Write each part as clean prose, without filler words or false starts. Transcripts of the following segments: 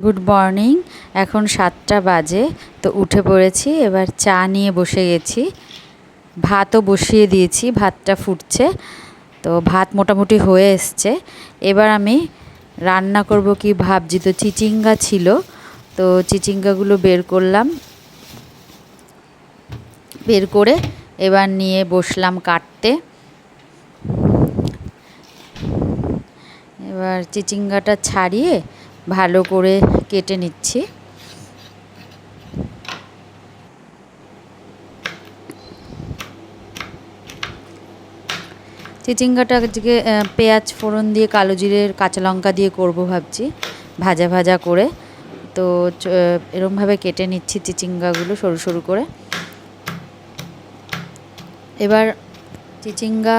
Good morning. এখন 7টা বাজে, তো উঠে পড়েছি। এবার চা নিয়ে বসে গেছি, ভাতও বসিয়ে দিয়েছি, ভাতটা ফুটছে। তো ভাত মোটামুটি হয়ে এসছে। এবার আমি রান্না করব কি ভাবছি। তো চিচিঙ্গা ছিল, তো চিচিঙ্গাগুলো বের করলাম, বের করে এবার নিয়ে বসলাম কাটতে। এবার চিচিঙ্গাটা ছাড়িয়ে ভালো করে কেটে নিচ্ছি। চিচিঙ্গাটা আজকে পেঁয়াজ ফোড়ন দিয়ে, কালো জিরের, কাঁচা লঙ্কা দিয়ে করব ভাবছি, ভাজা ভাজা করে। তো এরমভাবে কেটে নিচ্ছি চিচিঙ্গাগুলো সরু সরু করে। এবার চিচিঙ্গা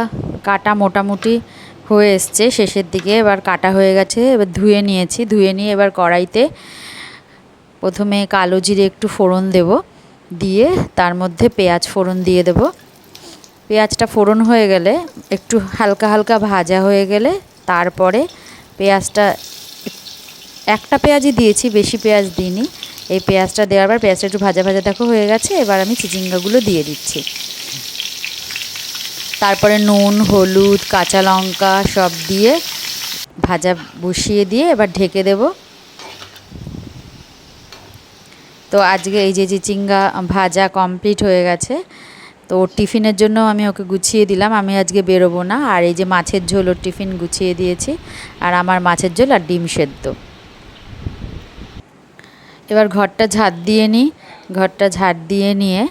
কাটা মোটামুটি হয়ে এসছে শেষের দিকে, এবার কাটা হয়ে গেছে। এবার ধুয়ে নিয়েছি, ধুয়ে নিয়ে এবার কড়াইতে প্রথমে কালো জিরে একটু ফোড়ন দেব, দিয়ে তার মধ্যে পেঁয়াজ ফোড়ন দিয়ে দেব। পেঁয়াজটা ফোড়ন হয়ে গেলে, একটু হালকা হালকা ভাজা হয়ে গেলে, তারপরে পেঁয়াজটা, একটা পেঁয়াজই দিয়েছি, বেশি পেঁয়াজ দিইনি। এই পেঁয়াজটা দেওয়ার পর পেঁয়াজটা একটু ভাজা ভাজা দেখো হয়ে গেছে। এবার আমি চিচিঙ্গাগুলো দিয়ে দিচ্ছি। তারপরে নুন, হলুদ, কাঁচা লঙ্কা সব দিয়ে ভাজা বসিয়ে দিয়ে এবার ঢেকে দেব। তো আজকে এই যে চিচিঙ্গা ভাজা কমপ্লিট হয়ে গেছে। তো ওর টিফিনের জন্য আমি ওকে গুছিয়ে দিলাম, আমি আজকে বেরোবো না। আর এই যে মাছের ঝোল, ওর টিফিন গুছিয়ে দিয়েছি। আর আমার মাছের ঝোল আর ডিম সেদ্ধ। এবার ঘরটা ঝাড় দিয়ে নিই, ঘরটা ঝাড় দিয়ে নিয়ে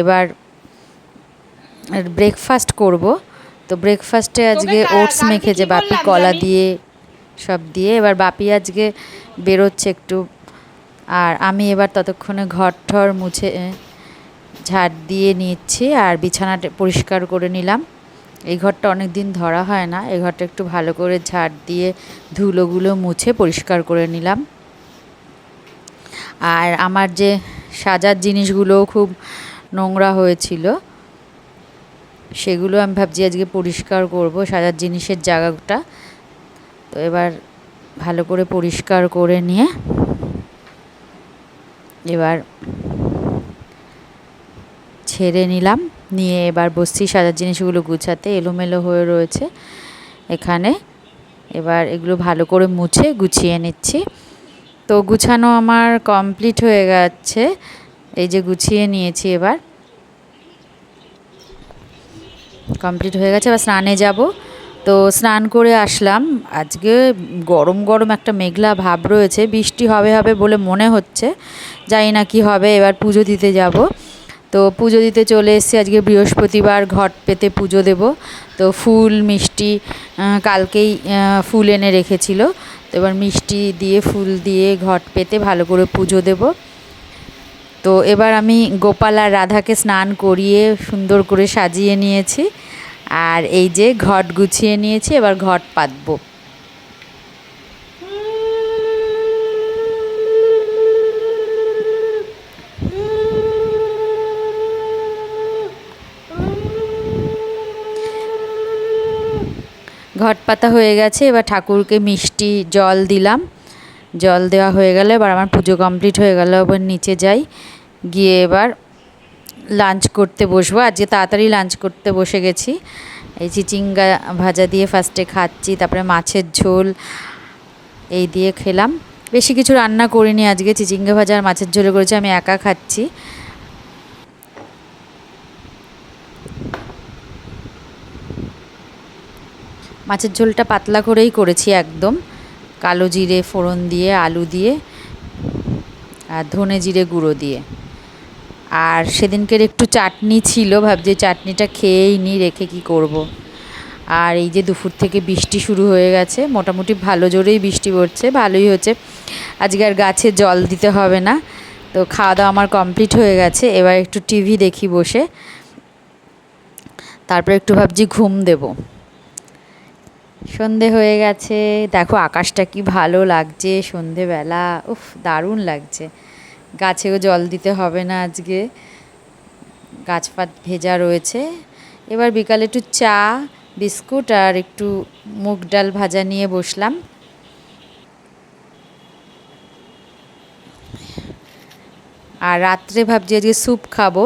এবার ব্রেকফাস্ট করব। তো ব্রেকফাস্টে আজকে ওটস মেখেছে বাপি, কলা দিয়ে সব দিয়ে। এবার বাপি আজকে বেরোচ্ছে একটু, আর আমি এবার ততক্ষণে ঘর ঠর মুছে ঝাড় দিয়ে নিচ্ছি আর বিছানাটা পরিষ্কার করে নিলাম। এই ঘরটা অনেক দিন ধরা হয় না, এই ঘরটা একটু ভালো করে ঝাড় দিয়ে ধুলোগুলো মুছে পরিষ্কার করে নিলাম। আর আমার যে সাজার জিনিসগুলোও খুব নোংরা হয়েছিল, সেগুলো আমি ভাবছি আজকে পরিষ্কার করব, সাজার জিনিসের জায়গাটা। তো এবার ভালো করে পরিষ্কার করে নিয়ে এবার ছেড়ে নিলাম, নিয়ে এবার বসছি সাজার জিনিসগুলো গুছাতে। এলোমেলো হয়ে রয়েছে এখানে, এবার এগুলো ভালো করে মুছে গুছিয়ে নিচ্ছি। তো গুছানো আমার কমপ্লিট হয়ে গেছে, এই যে গুছিয়ে নিয়েছি, এবার কমপ্লিট হয়ে গেছে। এবার স্নানে যাব। তো স্নান করে আসলাম। আজকে গরম গরম একটা মেঘলা ভাব রয়েছে, বৃষ্টি হবে হবে বলে মনে হচ্ছে, জানি না কি হবে। এবার পুজো দিতে যাব। তো পুজো দিতে চলে এসেছি, আজকে বৃহস্পতিবার, ঘট পেতে পুজো দেব। তো ফুল মিষ্টি কালকেই ফুল এনে রেখেছিল, তো এবার মিষ্টি দিয়ে ফুল দিয়ে ঘট পেতে ভালো করে পুজো দেব। তো এবার আমি গোপাল আর রাধাকে স্নান করিয়ে সুন্দর করে সাজিয়ে নিয়েছি, আর এই যে ঘট গুছিয়ে নিয়েছি, এবার ঘট পাতবো। ঘট পাতা হয়ে গেছে, এবার ঠাকুরকে মিষ্টি জল দিলাম। জল দেওয়া হয়ে গেলে এবার আমার পুজো কমপ্লিট হয়ে গেল। এবার নিচে যাই, গিয়ে এবার লাঞ্চ করতে বসবো। আজকে তাড়াতাড়ি লাঞ্চ করতে বসে গেছি। এই চিচিঙ্গা ভাজা দিয়ে ফার্স্টে খাচ্ছি, তারপরে মাছের ঝোল এই দিয়ে খেলাম। বেশি কিছু রান্না করিনি আজকে, চিচিঙ্গা ভাজা আর মাছের ঝোলে করেছি, আমি একা খাচ্ছি। মাছের ঝোলটা পাতলা করেই করেছি একদম, কালো জিরে ফোড়ন দিয়ে, আলু দিয়ে আর ধনে জিরে গুঁড়ো দিয়ে। আর সেদিনকের একটু চাটনি ছিল, ভাবছি চাটনিটা খেয়েই নি, রেখে কি করব। আর এই যে দুপুর থেকে বৃষ্টি শুরু হয়ে গেছে, মোটামুটি ভালো জোরেই বৃষ্টি পড়ছে, ভালোই হচ্ছে। আজকে আর গাছে জল দিতে হবে না। তো খাওয়া দাওয়া আমার কমপ্লিট হয়ে গেছে, এবার একটু টিভি দেখি বসে, তারপর একটু ভাবছি ঘুম দেব। সন্ধে হয়ে গেছে, দেখো আকাশটা কি ভালো লাগছে সন্ধেবেলা, উফ দারুণ লাগছে। গাছেও জল দিতে হবে না আজকে, গাছপাত ভেজা রয়েছে। এবার বিকালে একটু চা, বিস্কুট আর একটু মুগ ডাল ভাজা নিয়ে বসলাম। আর রাত্রে ভাবছি আজকে স্যুপ খাবো,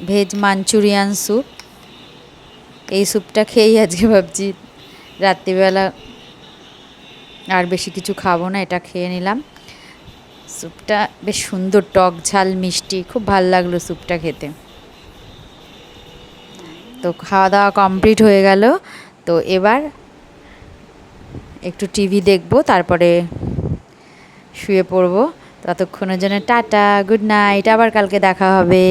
ভেজ মাঞ্চুরিয়ান স্যুপ। এই স্যুপটা খেয়েই আজকে ভাবছি রাত্রিবেলা আর বেশি কিছু খাবো না, এটা খেয়ে নিলাম। স্যুপটা বেশ সুন্দর, টক ঝাল মিষ্টি, খুব ভাল লাগলো স্যুপটা খেতে। তো খাওয়া দাওয়া কমপ্লিট হয়ে গেল। তো এবার একটু টিভি দেখবো, তারপরে শুয়ে পড়বো। ততক্ষণের জন্য টাটা, গুড নাইট, আবার কালকে দেখা হবে।